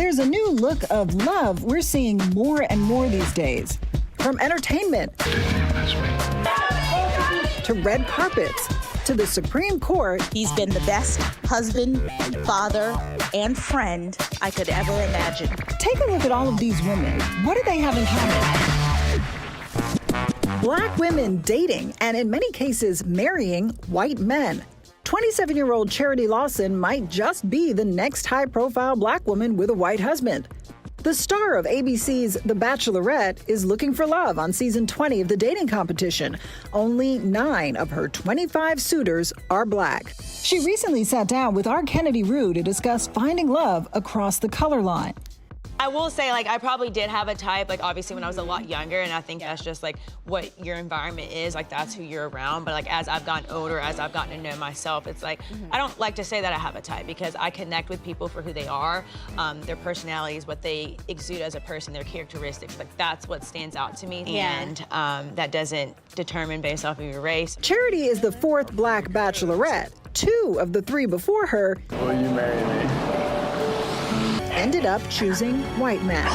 There's a new look of love we're seeing more and more these days. From entertainment to red carpets to the Supreme Court. He's been the best husband, father, and friend I could ever imagine. Take a look at all of these women. What do they have in common? Black women dating and in many cases marrying white men. 27-year-old Charity Lawson might just be the next high-profile black woman with a white husband. The star of ABC's The Bachelorette is looking for love on season 20 of the dating competition. Only 9 of her 25 suitors are black. She recently sat down with our Kennedy Rue to discuss finding love across the color line. I will say, I probably did have a type, obviously when I was a lot younger, and I think that's just, what your environment is, that's who you're around. But, as I've gotten older, as I've gotten to know myself, it's I don't like to say that I have a type because I connect with people for who they are, their personalities, what they exude as a person, their characteristics. That's what stands out to me. Yeah. And that doesn't determine based off of your race. Charity is the 4th black bachelorette. 2 of the 3 before her Will you marry me? ended up choosing white men.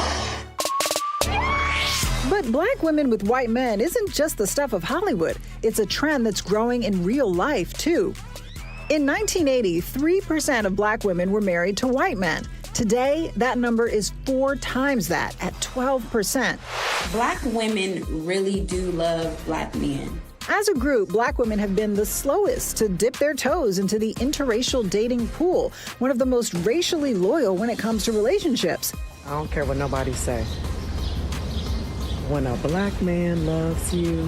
But black women with white men isn't just the stuff of Hollywood. It's a trend that's growing in real life, too. In 1980, 3% of black women were married to white men. Today, that number is 4 times that, at 12%. Black women really do love black men. As a group, black women have been the slowest to dip their toes into the interracial dating pool, one of the most racially loyal when it comes to relationships. I don't care what nobody say. When a black man loves you,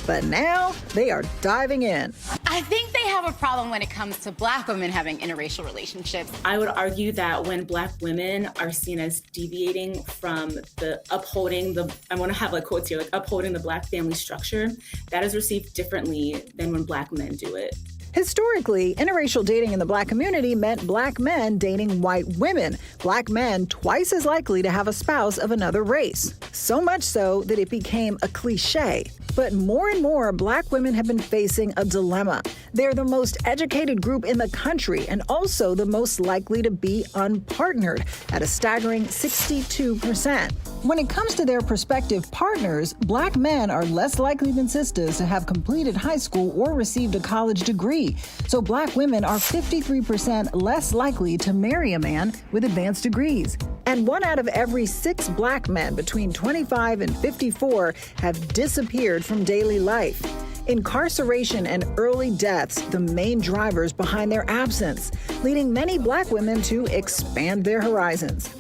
But now, they are diving in. I think they have a problem when it comes to black women having interracial relationships. I would argue that when black women are seen as deviating from the I want to have quotes here, upholding the black family structure, that is received differently than when black men do it. Historically, interracial dating in the black community meant black men dating white women, black men twice as likely to have a spouse of another race. So much so that it became a cliche. But more and more black women have been facing a dilemma. They're the most educated group in the country and also the most likely to be unpartnered at a staggering 62%. When it comes to their prospective partners, black men are less likely than sisters to have completed high school or received a college degree. So black women are 53% less likely to marry a man with advanced degrees. And 1 out of every 6 black men between 25 and 54 have disappeared from daily life. Incarceration and early deaths, the main drivers behind their absence, leading many black women to expand their horizons.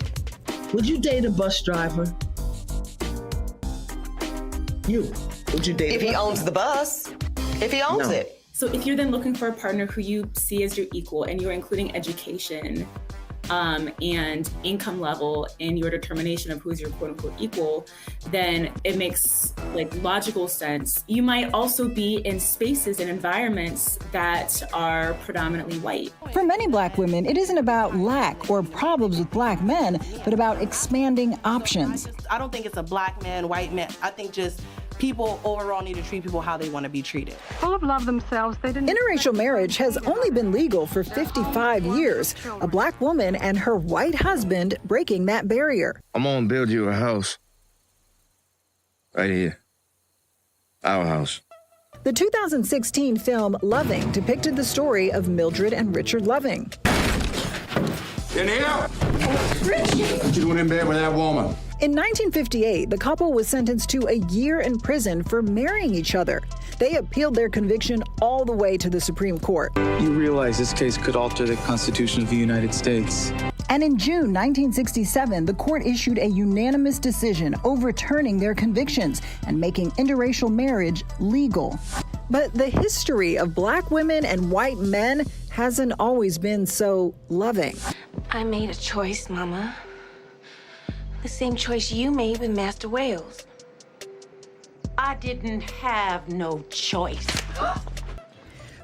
Would you date a bus driver? Would you date if he owns the bus, if he owns it. So if you're then looking for a partner who you see as your equal and you're including education and income level in your determination of who's your quote-unquote equal, then it makes logical sense. You might also be in spaces and environments that are predominantly white. For many black women, it isn't about lack or problems with black men, but about expanding options. I don't think it's a black man, white man. I think just people overall need to treat people how they want to be treated. Full of love themselves, they didn't. Interracial marriage has only been legal for 55 years. A black woman and her white husband breaking that barrier. I'm gonna build you a house. Right here. Our house. The 2016 film Loving depicted the story of Mildred and Richard Loving. In here! What you doing in bed with that woman? In 1958, the couple was sentenced to a year in prison for marrying each other. They appealed their conviction all the way to the Supreme Court. You realize this case could alter the Constitution of the United States. And in June 1967, the court issued a unanimous decision overturning their convictions and making interracial marriage legal. But the history of black women and white men hasn't always been so loving. I made a choice, Mama. The same choice you made with Master Wales. I didn't have no choice.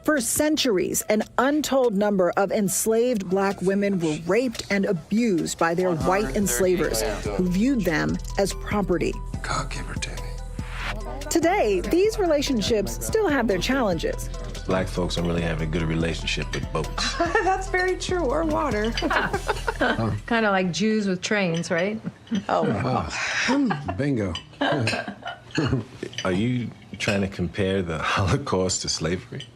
For centuries, an untold number of enslaved black women were raped and abused by their white enslavers, who viewed them as property. God give her to me. Today, these relationships still have their challenges. black folks don't really have a good relationship with boats. That's very true, or water. Kind of like Jews with trains, right? Bingo. Are you trying to compare the Holocaust to slavery?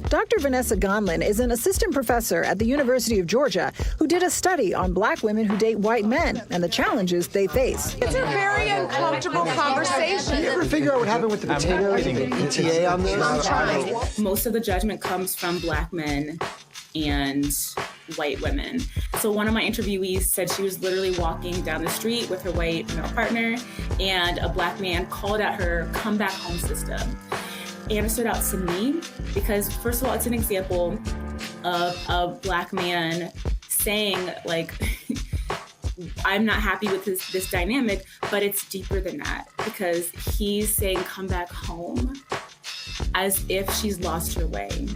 Dr. Vanessa Gonlin is an assistant professor at the University of Georgia who did a study on black women who date white men and the challenges they face. It's a very uncomfortable conversation. You ever figure out what happened with the potatoes and the ETA on this? I'm trying. Most of the judgment comes from black men and white women. So one of my interviewees said she was literally walking down the street with her white male partner, and a black man called out her come back home system. And it stood out to me because, first of all, it's an example of a black man saying, like, I'm not happy with this dynamic, but it's deeper than that because he's saying come back home as if she's lost her way,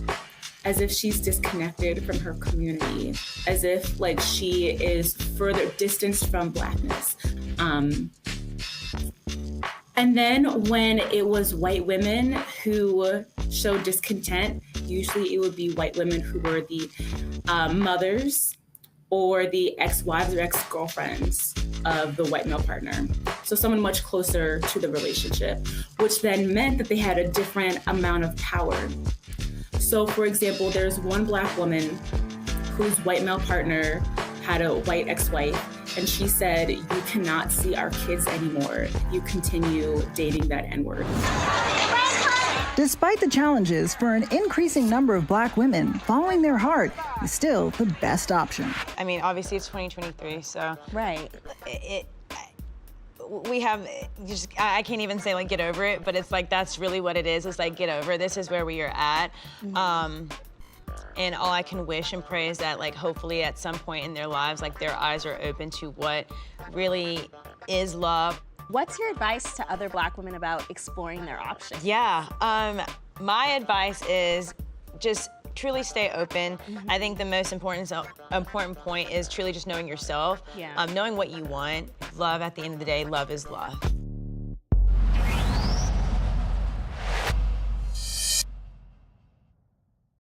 as if she's disconnected from her community, as if, like, she is further distanced from blackness. And then when it was white women who showed discontent, usually it would be white women who were the mothers or the ex-wives or ex-girlfriends of the white male partner. So someone much closer to the relationship, which then meant that they had a different amount of power. So for example, there's one black woman whose white male partner had a white ex-wife, and she said, you cannot see our kids anymore. You continue dating that N-word. Despite the challenges, for an increasing number of black women, following their heart is still the best option. I mean, obviously it's 2023, so. Right. We have just, I can't even say like get over it, but it's like that's really what it is. It's like get over, this is where we are at. And all I can wish and pray is that, like, hopefully at some point in their lives, like, their eyes are open to what really is love. What's your advice to other black women about exploring their options? Yeah, my advice is just truly stay open. I think the most important point is truly just knowing yourself, knowing what you want. Love, at the end of the day, love is love.